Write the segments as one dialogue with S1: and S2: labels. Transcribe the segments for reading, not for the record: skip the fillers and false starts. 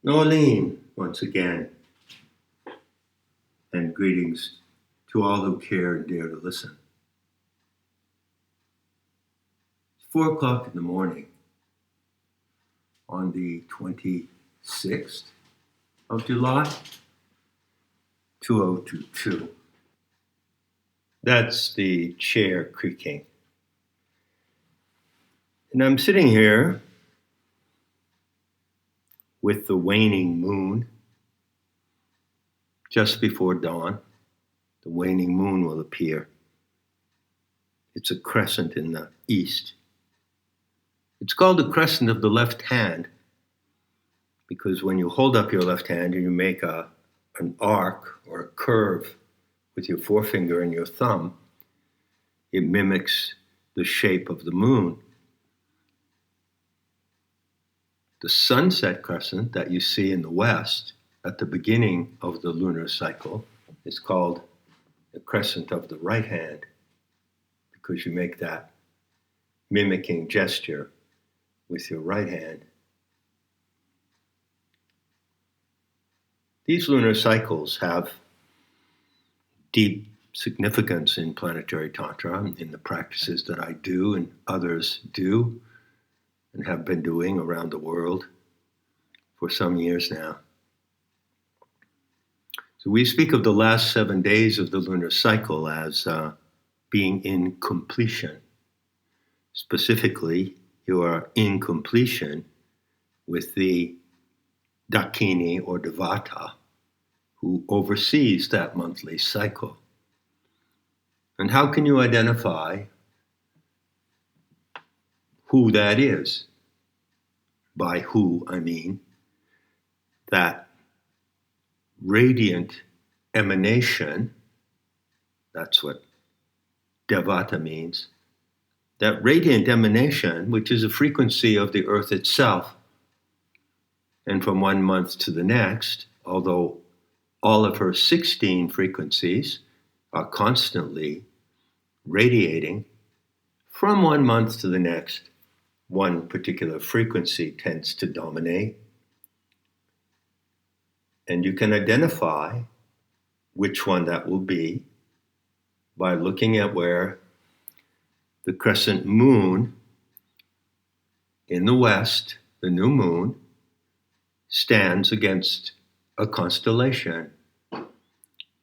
S1: Nolene, once again, and greetings to all who care and dare to listen. It's 4 o'clock in the morning on the 26th of July, 2022. That's the chair creaking. And I'm sitting here with the waning moon just before dawn. The waning moon will appear. It's a crescent in the east. It's called the crescent of the left hand because when you hold up your left hand and you make an arc or a curve with your forefinger and your thumb, it mimics the shape of the moon. The sunset crescent that you see in the west at the beginning of the lunar cycle is called the crescent of the right hand because you make that mimicking gesture with your right hand. These lunar cycles have deep significance in planetary tantra, in the practices that I do and others do and have been doing around the world for some years now. So we speak of the last 7 days of the lunar cycle as being in completion. Specifically, you are in completion with the Dakini or Devata who oversees that monthly cycle. And how can you identify who that is? By who, I mean that radiant emanation, that's what Devata means, that radiant emanation, which is a frequency of the earth itself, and from 1 month to the next, although all of her 16 frequencies are constantly radiating, from 1 month to the next, one particular frequency tends to dominate. And you can identify which one that will be by looking at where the crescent moon in the west, the new moon, stands against a constellation,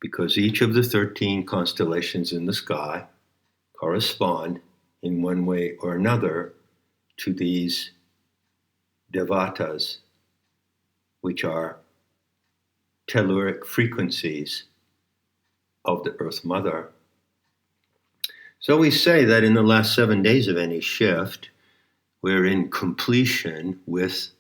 S1: because each of the 13 constellations in the sky correspond in one way or another to these devatas, which are telluric frequencies of the Earth Mother. So we say that in the last 7 days of any shift, we're in completion with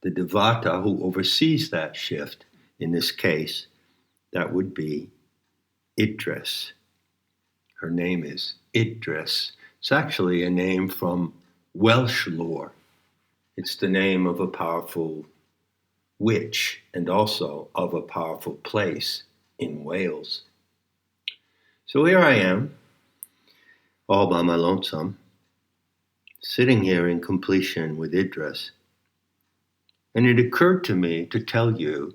S1: the Devata who oversees that shift. In this case, that would be Idris. Her name is Idris. It's actually a name from Welsh lore. It's the name of a powerful witch and also of a powerful place in Wales. So here I am, all by my lonesome, sitting here in completion with Idris. And it occurred to me to tell you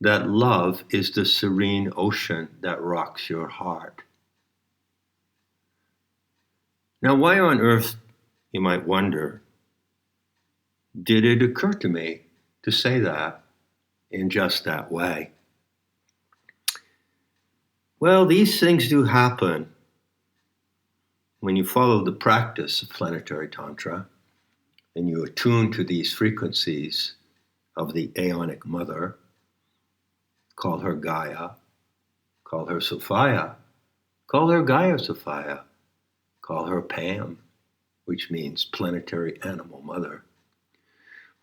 S1: that love is the serene ocean that rocks your heart. Now, why on earth, you might wonder, did it occur to me to say that in just that way? Well, these things do happen when you follow the practice of planetary tantra and you attune to these frequencies of the Aeonic Mother. Call her Gaia, call her Sophia, call her Gaia Sophia, call her Pam, which means planetary animal mother.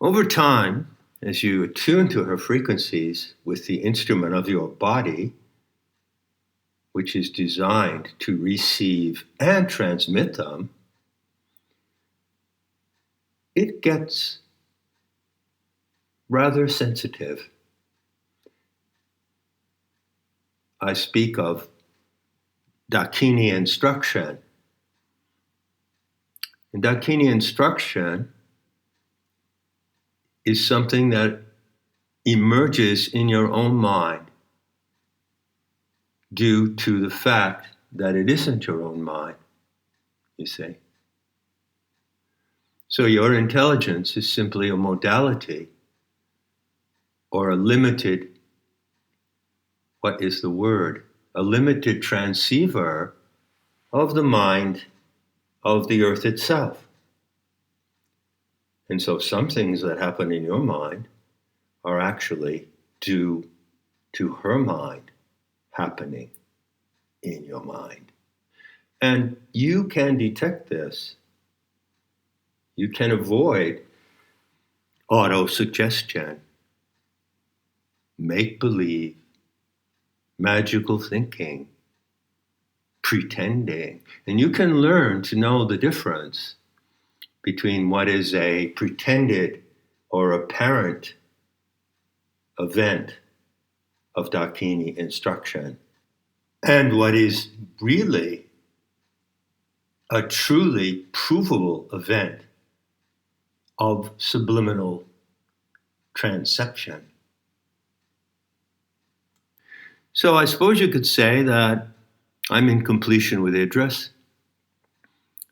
S1: Over time, as you attune to her frequencies with the instrument of your body, which is designed to receive and transmit them, it gets rather sensitive. I speak of Dakini instruction. And Dakini instruction is something that emerges in your own mind due to the fact that it isn't your own mind, you see. So your intelligence is simply a modality or a limited, what is the word? A limited transceiver of the mind of the earth itself. And so some things that happen in your mind are actually due to her mind happening in your mind. And you can detect this. You can avoid auto-suggestion, make-believe, magical thinking, pretending. And you can learn to know the difference between what is a pretended or apparent event of Dakini instruction and what is really a truly provable event of subliminal transception. So I suppose you could say that I'm in completion with Idris,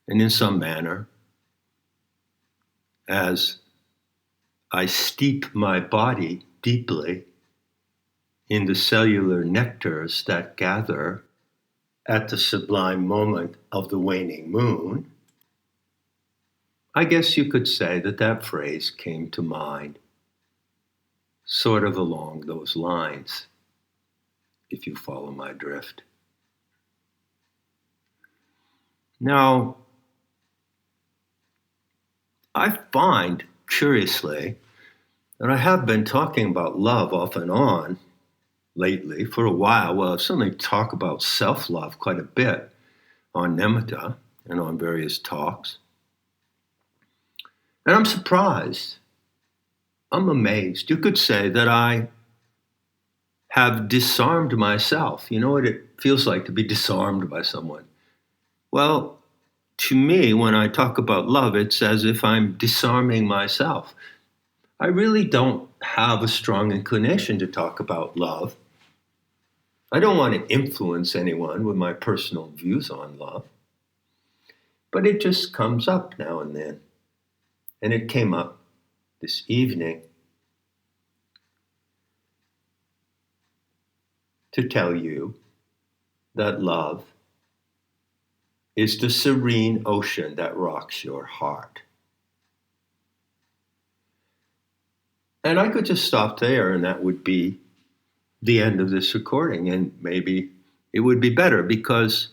S1: and in some manner, as I steep my body deeply in the cellular nectars that gather at the sublime moment of the waning moon, I guess you could say that that phrase came to mind sort of along those lines, if you follow my drift. Now, I find, curiously, that I have been talking about love off and on lately for a while. Well, I've certainly talked about self-love quite a bit on Nemitta and on various talks. And I'm surprised. I'm amazed. You could say that I have disarmed myself. You know what it feels like to be disarmed by someone? Well, to me, when I talk about love, it's as if I'm disarming myself. I really don't have a strong inclination to talk about love. I don't want to influence anyone with my personal views on love. But it just comes up now and then. And it came up this evening to tell you that love is the serene ocean that rocks your heart. And I could just stop there and that would be the end of this recording. And maybe it would be better because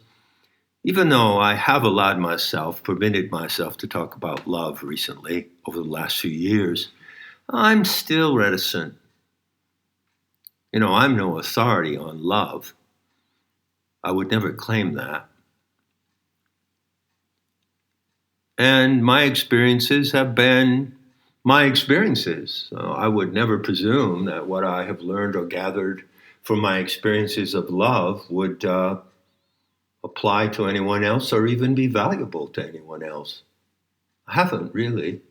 S1: even though I have allowed myself, permitted myself to talk about love recently over the last few years, I'm still reticent. You know, I'm no authority on love. I would never claim that. And my experiences have been my experiences. So I would never presume that what I have learned or gathered from my experiences of love would apply to anyone else or even be valuable to anyone else. I haven't really.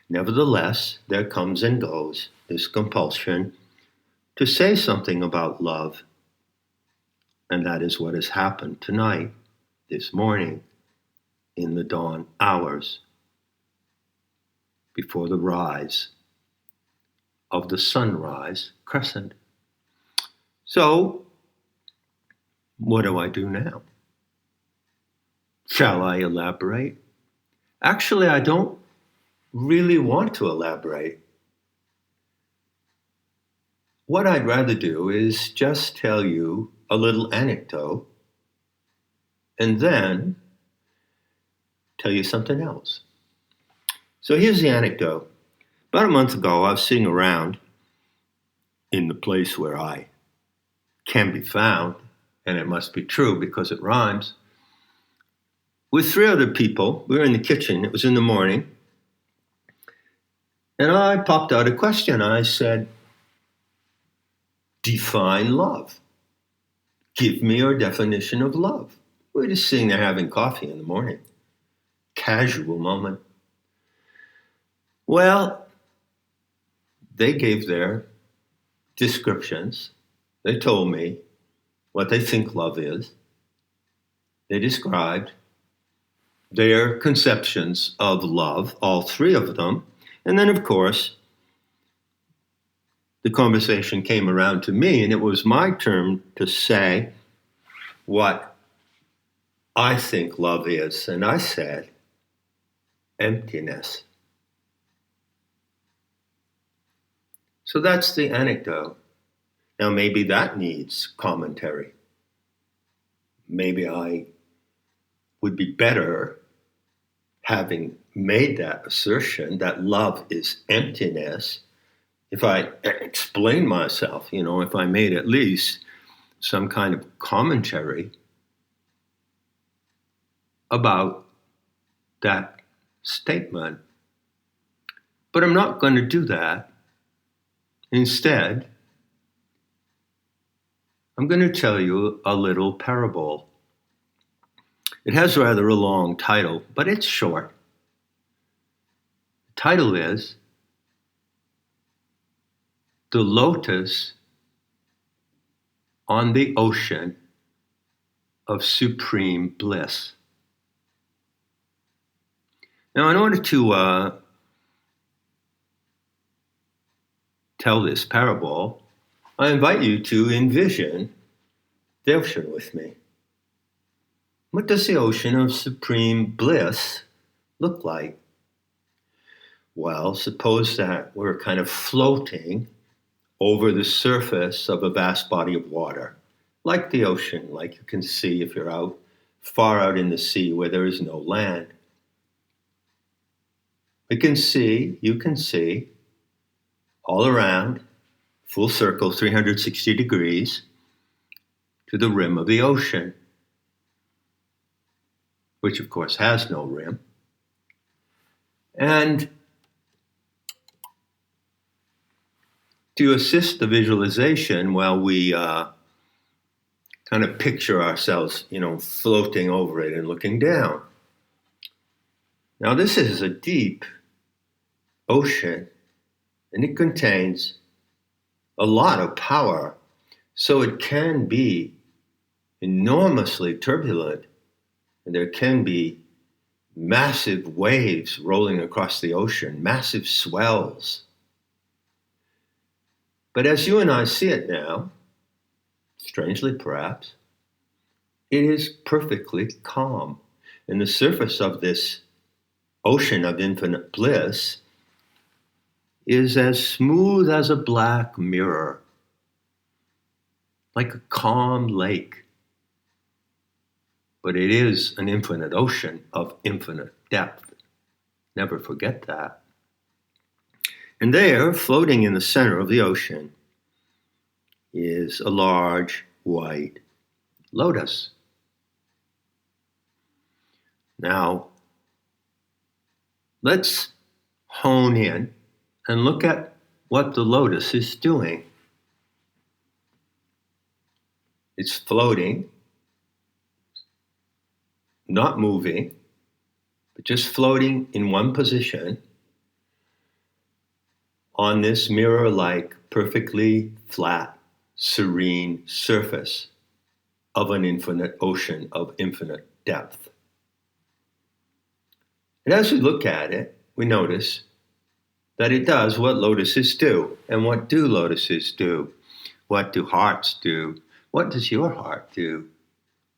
S1: Nevertheless, there comes and goes this compulsion to say something about love. And that is what has happened tonight, this morning, in the dawn hours, before the rise of the sunrise crescent. So, what do I do now? Shall I elaborate? Actually, I don't really want to elaborate. What I'd rather do is just tell you a little anecdote and then tell you something else. So here's the anecdote. About a month ago, I was sitting around in the place where I can be found, and it must be true because it rhymes, with 3 other people. We were in the kitchen. It was in the morning. And I popped out a question. I said, define love. Give me your definition of love. We were just sitting there having coffee in the morning. Casual moment. Well, they gave their descriptions. They told me what they think love is. They described their conceptions of love, all three of them. And then, of course, the conversation came around to me, and it was my turn to say what I think love is. And I said, emptiness. So that's the anecdote. Now, maybe that needs commentary. Maybe I would be better having made that assertion that love is emptiness if I explained myself, if I made at least some kind of commentary about that statement. But I'm not going to do that. Instead, I'm going to tell you a little parable. It has rather a long title, but it's short. The title is The Lotus on the Ocean of Supreme Bliss. Now, in order to tell this parable, I invite you to envision the ocean with me. What does the ocean of supreme bliss look like? Well, suppose that we're kind of floating over the surface of a vast body of water, like the ocean, like you can see if you're far out in the sea where there is no land. You can see all around, full circle, 360 degrees, to the rim of the ocean, which of course has no rim. And to assist the visualization, while we kind of picture ourselves, floating over it and looking down. Now, this is a deep ocean, and it contains a lot of power, so it can be enormously turbulent, and there can be massive waves rolling across the ocean, massive swells. But as you and I see it now, strangely perhaps, it is perfectly calm. And the surface of this ocean of infinite bliss is as smooth as a black mirror, like a calm lake. But it is an infinite ocean of infinite depth. Never forget that. And there, floating in the center of the ocean, is a large white lotus. Now, let's hone in and look at what the lotus is doing. It's floating, not moving, but just floating in one position on this mirror-like, perfectly flat, serene surface of an infinite ocean of infinite depth. And as we look at it, we notice that it does what lotuses do. And what do lotuses do? What do hearts do? What does your heart do?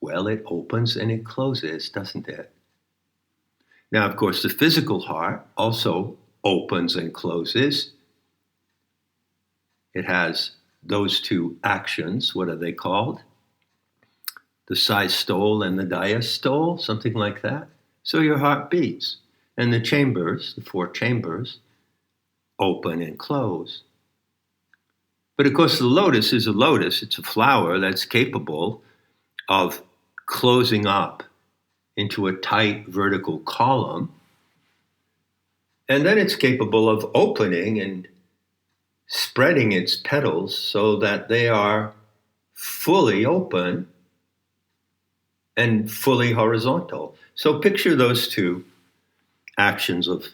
S1: Well, it opens and it closes, doesn't it? Now, of course, the physical heart also opens and closes. It has those two actions. What are they called? The systole and the diastole, something like that. So your heart beats. And the chambers, the four chambers, open and close. But of course, the lotus is a lotus. It's a flower that's capable of closing up into a tight vertical column. And then it's capable of opening and spreading its petals so that they are fully open and fully horizontal. So picture those two actions of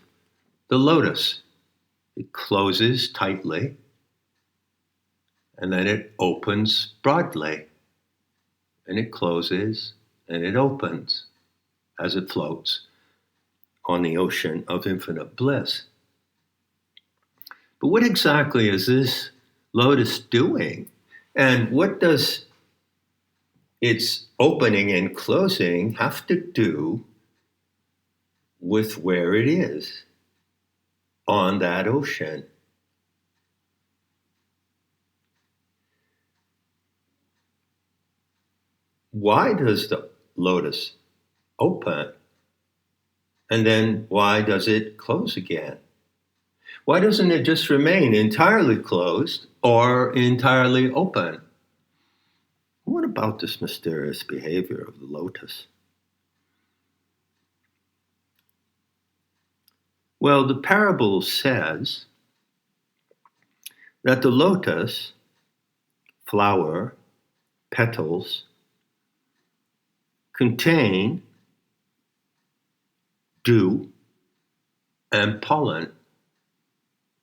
S1: the lotus. It closes tightly, and then it opens broadly. And it closes, and it opens as it floats on the ocean of infinite bliss. But what exactly is this lotus doing? And what does its opening and closing have to do with where it is on that ocean? Why does the lotus open? And then why does it close again? Why doesn't it just remain entirely closed or entirely open? What about this mysterious behavior of the lotus? Well, the parable says that the lotus, flower, petals, contain dew and pollen.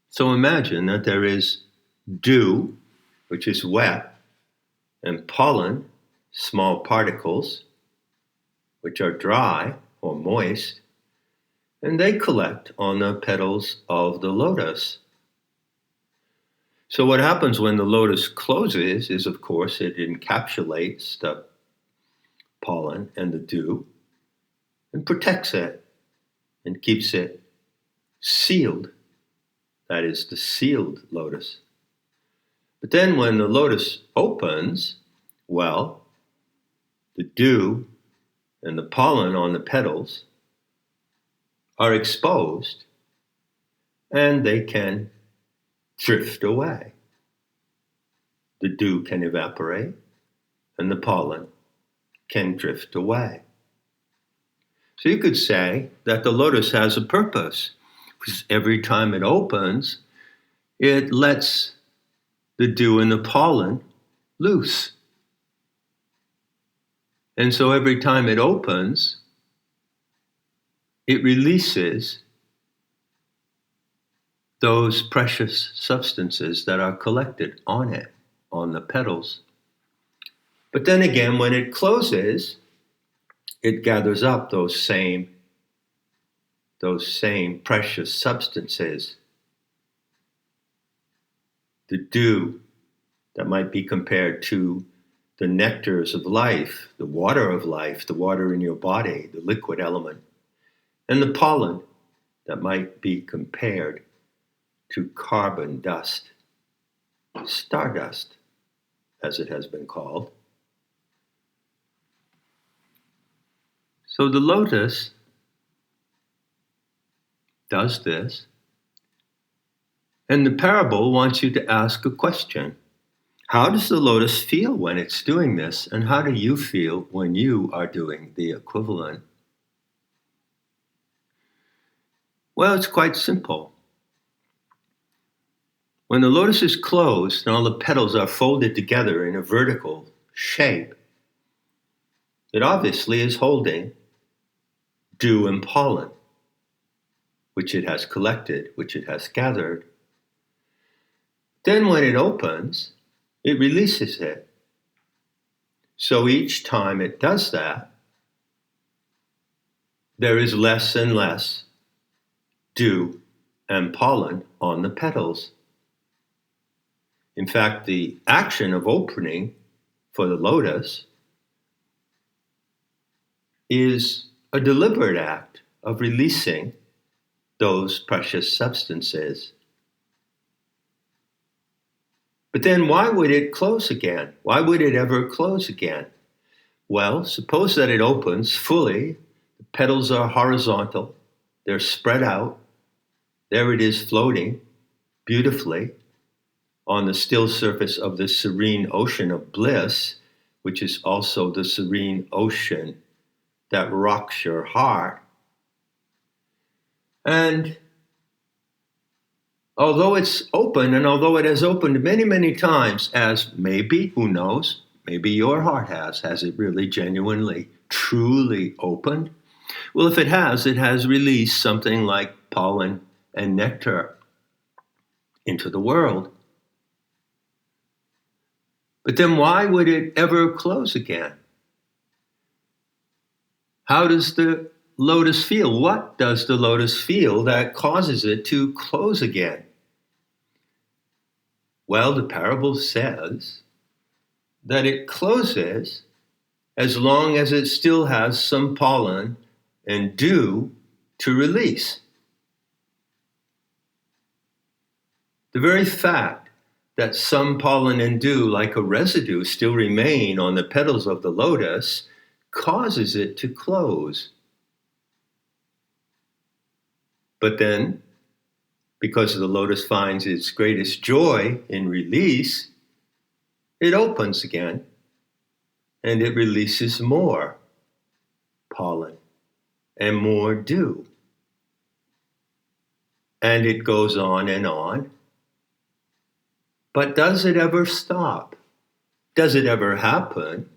S1: So imagine that there is dew, which is wet, and pollen, small particles, which are dry or moist, and they collect on the petals of the lotus. So what happens when the lotus closes is, of course, it encapsulates the pollen and the dew and protects it and keeps it sealed. That is the sealed lotus. But then when the lotus opens, well, the dew and the pollen on the petals are exposed and they can drift away. The dew can evaporate and the pollen can drift away. So you could say that the lotus has a purpose, because every time it opens, it lets the dew and the pollen loose. And so every time it opens, it releases those precious substances that are collected on it, on the petals. But then again, when it closes, it gathers up those same precious substances. The dew that might be compared to the nectars of life, the water in your body, the liquid element, and the pollen that might be compared to carbon dust, stardust, as it has been called. So the lotus does this, and the parable wants you to ask a question. How does the lotus feel when it's doing this, and how do you feel when you are doing the equivalent? Well, it's quite simple. When the lotus is closed and all the petals are folded together in a vertical shape, it obviously is holding dew and pollen, which it has collected, which it has gathered. Then when it opens, it releases it. So each time it does that, there is less and less dew and pollen on the petals. In fact, the action of opening for the lotus is a deliberate act of releasing those precious substances. But then why would it close again? Why would it ever close again? Well, suppose that it opens fully, the petals are horizontal, they're spread out, there it is floating beautifully on the still surface of the serene ocean of bliss, which is also the serene ocean that rocks your heart. And although it's open, and although it has opened many, many times, as maybe, who knows, maybe your heart has it really genuinely, truly opened? Well, if it has released something like pollen and nectar. into the world. But then why would it ever close again? How does the lotus feel? What does the lotus feel that causes it to close again? Well, the parable says that it closes as long as it still has some pollen and dew to release. The very fact that some pollen and dew, like a residue, still remain on the petals of the lotus causes it to close. But then, because the lotus finds its greatest joy in release, it opens again and it releases more pollen and more dew. And it goes on and on. But does it ever stop? Does it ever happen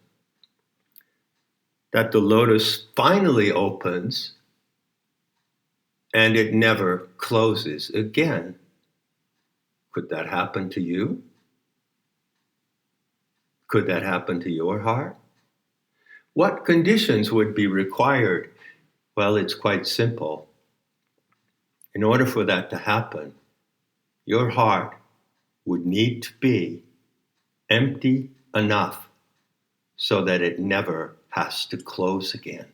S1: that the lotus finally opens and it never closes again? Could that happen to you? Could that happen to your heart? What conditions would be required? Well, it's quite simple. In order for that to happen, your heart would need to be empty enough so that it never has to close again.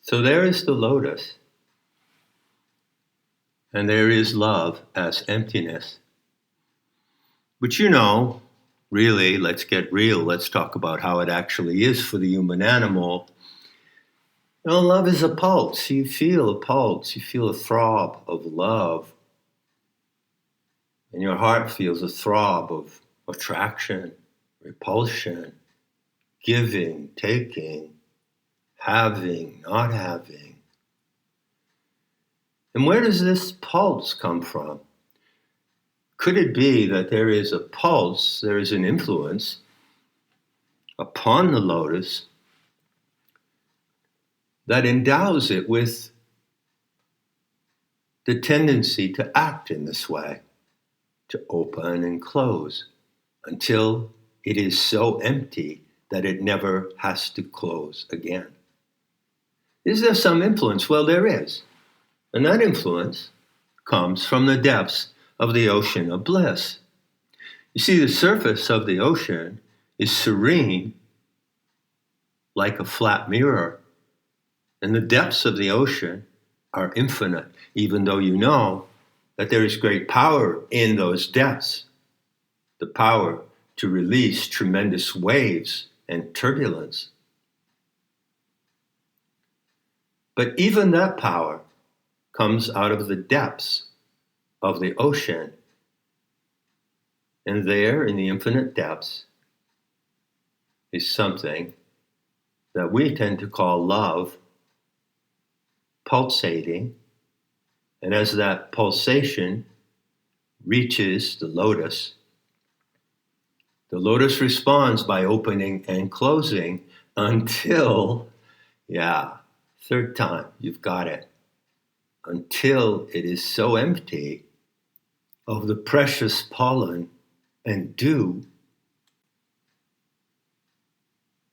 S1: So there is the lotus, and there is love as emptiness. But really, let's get real. Let's talk about how it actually is for the human animal. Love is a pulse. You feel a pulse. You feel a throb of love. And your heart feels a throb of attraction, repulsion, giving, taking, having, not having. And where does this pulse come from? Could it be that there is a pulse, there is an influence upon the lotus that endows it with the tendency to act in this way, to open and close until it is so empty that it never has to close again? Is there some influence? Well, there is. And that influence comes from the depths of the ocean of bliss. You see, the surface of the ocean is serene, like a flat mirror, and the depths of the ocean are infinite, even though you know that there is great power in those depths, the power to release tremendous waves and turbulence. But even that power comes out of the depths of the ocean. And there, in the infinite depths, is something that we tend to call love, pulsating. And as that pulsation reaches the lotus responds by opening and closing until, third time, you've got it, until it is so empty of the precious pollen and dew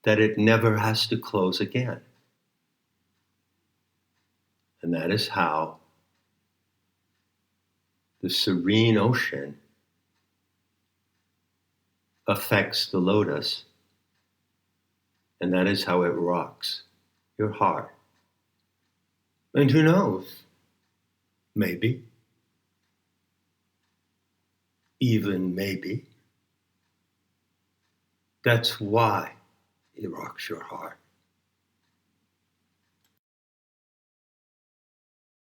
S1: that it never has to close again. And that is how the serene ocean affects the lotus, and that is how it rocks your heart. And who knows, maybe, even maybe, that's why it rocks your heart.